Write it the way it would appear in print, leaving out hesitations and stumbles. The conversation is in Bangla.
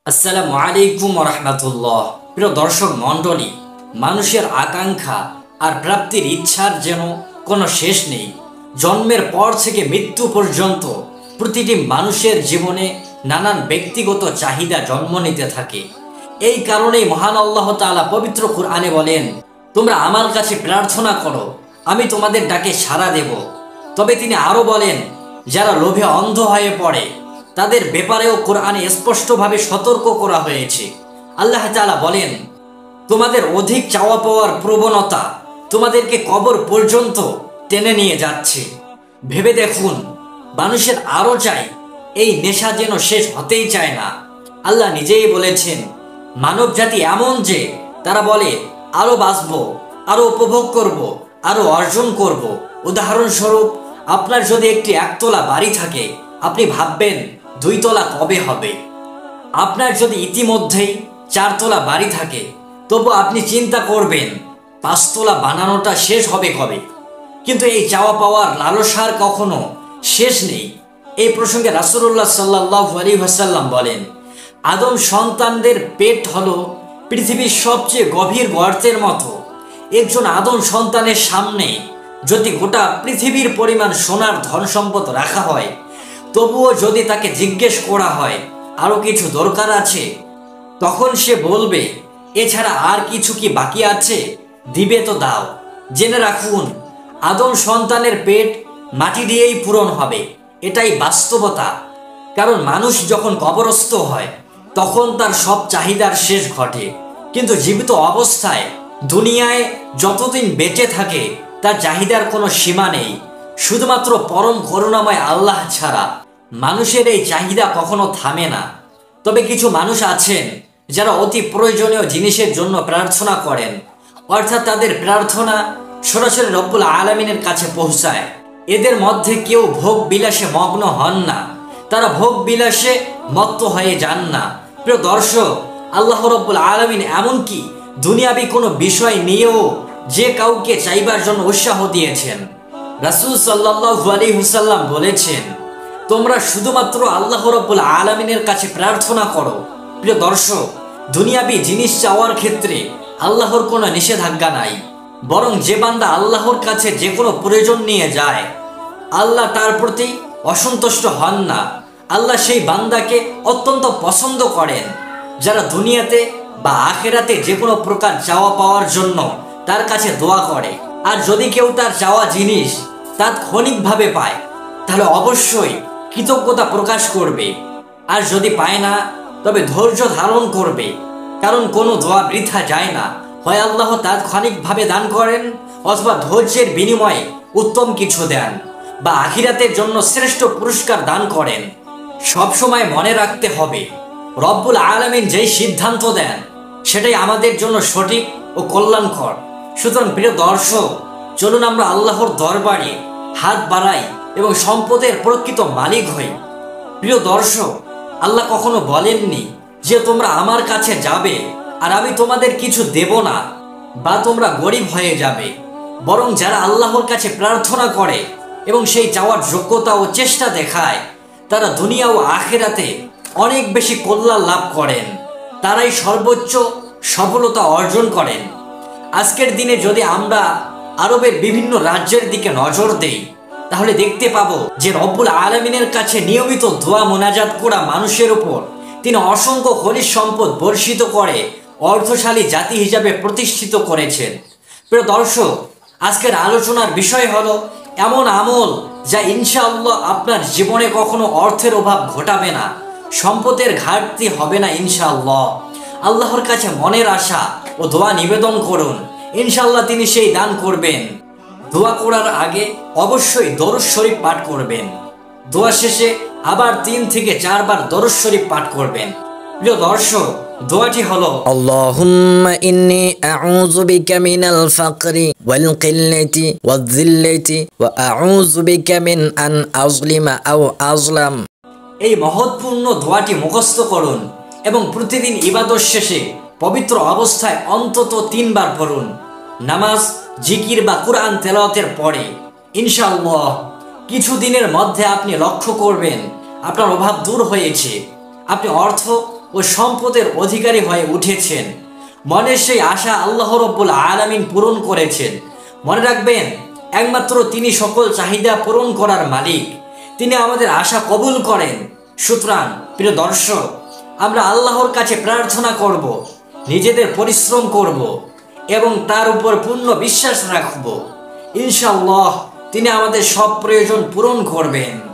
আসসালামু আলাইকুম রাহমাতুল্লাহ। প্রিয় দর্শক মণ্ডলী, মানুষের আকাঙ্ক্ষা আর প্রাপ্তির ইচ্ছার যেন কোনো শেষ নেই। জন্মের পর থেকে মৃত্যু পর্যন্ত প্রতিটি মানুষের জীবনে নানান ব্যক্তিগত চাহিদা জন্ম নিতে থাকে। এই কারণেই মহান আল্লাহ তাআলা পবিত্র কুরআনে বলেন, তোমরা আমার কাছে প্রার্থনা করো, আমি তোমাদের ডাকে সাড়া দেব। তবে তিনি আরো বলেন, যারা লোভে অন্ধ হয়ে পড়ে তাদের ব্যাপারেও কোরআনে স্পষ্টভাবে সতর্ক করা হয়েছে। আল্লাহ তাআলা বলেন, তোমাদের অধিক চাওয়া পাওয়ার প্রবণতা তোমাদেরকে কবর পর্যন্ত টেনে নিয়ে যাচ্ছে। ভেবে দেখুন, মানুষের আরো চাই, এই নেশা যেন শেষ হতেই চায় না। আল্লাহ নিজেই বলেছেন, মানব জাতি এমন যে তারা বলে আরো বাঁচবো, আরো উপভোগ করব, আরো অর্জন করব। উদাহরণস্বরূপ, আপনার যদি একটি একতলা বাড়ি থাকে, আপনি ভাববেন 2 তলা কবে হবে। আপনার যদি ইতিমধ্যেই 4 তলা বাড়ি থাকে, তবু আপনি চিন্তা করবেন 5 তলা বানানোটা শেষ হবে কবে। কিন্তু এই চাওয়া পাওয়ার লালসার কখনো শেষ নেই। এই প্রসঙ্গে রাসূলুল্লাহ সাল্লাল্লাহু আলাইহি ওয়াসাল্লাম বলেন, আদম সন্তানদের পেট হলো পৃথিবীর সবচেয়ে গভীর গর্তের মতো। একজন আদম সন্তানের সামনে যদি গোটা পৃথিবীর পরিমাণ সোনার ধন সম্পদ রাখা হয়, তবুও যদি তাকে জিজ্ঞেস করা হয় আরো কিছু দরকার আছে, তখন সে বলবে, এছাড়া আর কিছু কি বাকি আছে, দিবে তো দাও। জেনে রাখুন, আদম সন্তানের পেট মাটি দিয়েই পূরণ হবে, এটাই বাস্তবতা। কারণ মানুষ যখন কবরস্থ হয় তখন তার সব চাহিদার শেষ ঘটে। কিন্তু জীবিত অবস্থায় দুনিয়ায় যতদিন বেঁচে থাকে তার চাহিদার কোনো সীমা নেই। শুধুমাত্র পরম করুণাময় আল্লাহ ছাড়া মানুষের এই চাহিদা কখনো থামে না। তবে কিছু মানুষ আছেন যারা অতি প্রয়োজনীয় জিনিসের জন্য প্রার্থনা করেন, অর্থাৎ তাদের প্রার্থনা সরাসরি রব্বুল আলামিনের কাছে পৌঁছায়। এদের মধ্যে কেউ ভোগ বিলাসে মগ্ন হন না, তারা ভোগ বিলাসে মত্ত হয়ে যান না। প্রিয় দর্শক, আল্লাহ রব্বুল আলামিন এমনকি দুনিয়াবি কোনো বিষয় নিয়েও যে কাউকে চাইবার জন্য উৎসাহ দিয়েছেন। রাসূল সাল্লাল্লাহু আলাইহি ওয়াসাল্লাম বলেছেন, তোমরা শুধুমাত্র আল্লাহ রব্বুল আলামিনের কাছে প্রার্থনা করো। প্রিয় দর্শক, দুনিয়াবি জিনিস চাওয়ার ক্ষেত্রে আল্লাহর কোনো নিষেধাজ্ঞা নাই। বরং যে বান্দা আল্লাহর কাছে যে কোনো প্রয়োজন নিয়ে যায়, আল্লাহ তার প্রতি অসন্তুষ্ট হন না। আল্লাহ সেই বান্দাকে অত্যন্ত পছন্দ করেন যারা দুনিয়াতে বা আখেরাতে যে কোনো প্রকার চাওয়া পাওয়ার জন্য তার কাছে দোয়া করে। আর যদি কেউ তার চাওয়া জিনিস তাৎক্ষণিকভাবে পায়, তাহলে অবশ্যই কৃতজ্ঞতা প্রকাশ করবে। আর যদি পায় না, তবে ধৈর্য ধারণ করবে। কারণ কোনো দোয়া বৃথা যায় না। হয় আল্লাহ তাৎক্ষণিকভাবে দান করেন, অথবা ধৈর্যের বিনিময়ে উত্তম কিছু দেন, বা আখিরাতের জন্য শ্রেষ্ঠ পুরস্কার দান করেন। সবসময় মনে রাখতে হবে, রব্বুল আলামিন যেই সিদ্ধান্ত দেন সেটাই আমাদের জন্য সঠিক ও কল্যাণকর। সুতরাং প্রিয় দর্শক, চলুন আমরা আল্লাহর দরবারে হাত বাড়াই এবং সম্পদের প্রকৃত মালিক হই। প্রিয় দর্শক, আল্লাহ কখনো বলেননি যে তোমরা আমার কাছে যাবে আর আমি তোমাদের কিছু দেব না, বা তোমরা গরিব হয়ে যাবে। বরং যারা আল্লাহর কাছে প্রার্থনা করে এবং সেই চাওয়ার যোগ্যতা ও চেষ্টা দেখায়, তারা দুনিয়া ও আখিরাতে অনেক বেশি কল্যাণ লাভ করেন। তারাই সর্বোচ্চ সফলতা অর্জন করেন। আজকের দিনে যদি আমরা আরবের বিভিন্ন রাজ্যের দিকে নজর দেই, তাহলে দেখতে পাবো যে রব্বুল আলামিনের কাছে নিয়মিত দোয়া মোনাজাত করা মানুষের উপর তিনি অসংখ্য খনিজ সম্পদ বর্ষিত করে অর্থশালী জাতি হিসাবে প্রতিষ্ঠিত করেছেন। প্রিয় দর্শক, আজকের আলোচনার বিষয় হলো এমন আমল যা ইনশাআল্লাহ আপনার জীবনে কখনো অর্থের অভাব ঘটাবে না, সম্পদের ঘাটতি হবে না ইনশাআল্লাহ। আল্লাহর কাছে মনের আশা ও দোয়া নিবেদন করুন, ইনশাআল্লাহ তিনি সেই দান করবেন। দোয়া করার আগে অবশ্যই দরুদ শরীফ পাঠ করবেন। দোয়া শেষে আবার 3 থেকে 4 বার দরুদ শরীফ পাঠ করবেন। প্রিয় দর্শক, দোয়াটি হলো, আল্লাহুম্মা ইন্নী আউযু বিকা মিনাল ফাকরি ওয়াল কিল্লাতি ওয়ায যিল্লাতি ওয়া আউযু বিকা মিন আন আযলিমা আও আযলাম। এই মহৎপূর্ণ দোয়াটি মুখস্থ করুন এবং প্রতিদিন ইবাদত শেষে পবিত্র অবস্থায় অন্তত 3 বার পড়ুন। নামাজ, জিকির বা কুরআন তেলাওয়াতের পরে ইনশাআল্লাহ কিছুদিনের মধ্যে আপনি লক্ষ্য করবেন আপনার অভাব দূর হয়েছে। আপনি অর্থ ও ও সম্পদের অধিকারী হয়ে উঠেছেন। মনের সেই আশা আল্লাহ রাব্বুল আলামিন পূরণ করেছেন। মনে রাখবেন, একমাত্র তিনি সকল চাহিদা পূরণ করার মালিক। তিনি আমাদের আশা কবুল করেন। সুতরাং প্রিয় দর্শক, আমরা আল্লাহর কাছে প্রার্থনা করব, নিজেদের পরিশ্রম করব এবং তার উপর পূর্ণ বিশ্বাস রাখব। ইনশাআল্লাহ তিনি আমাদের সব প্রয়োজন পূরণ করবেন।